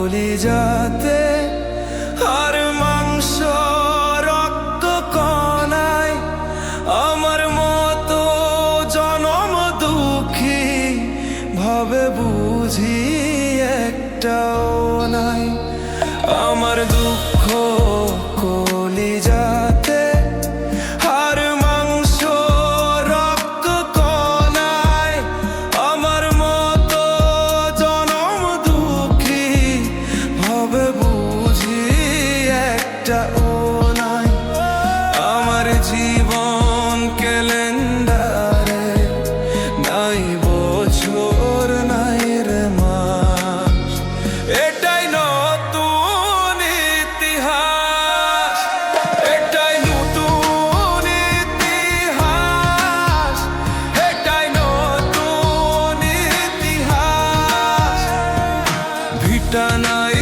কলিজাতে আর মাংস রক্ত কণায় আমার মতো জনম দুঃখী ভাবে বুঝি একটাও নাই। আমার দুঃখ কলিজাতে আর মাংস রক্ত কণায় আমার মতো জনম দুঃখী ভাবে বুঝি একটাও নাই। আমার জীবন ক্যালেন্ডারে নাই বছর নাই রে মাস, এটাই নতুন ইতিহাস, এটাই নতুন ইতিহাস, এটাই নতুন ইতিহাস। ভিটা নাই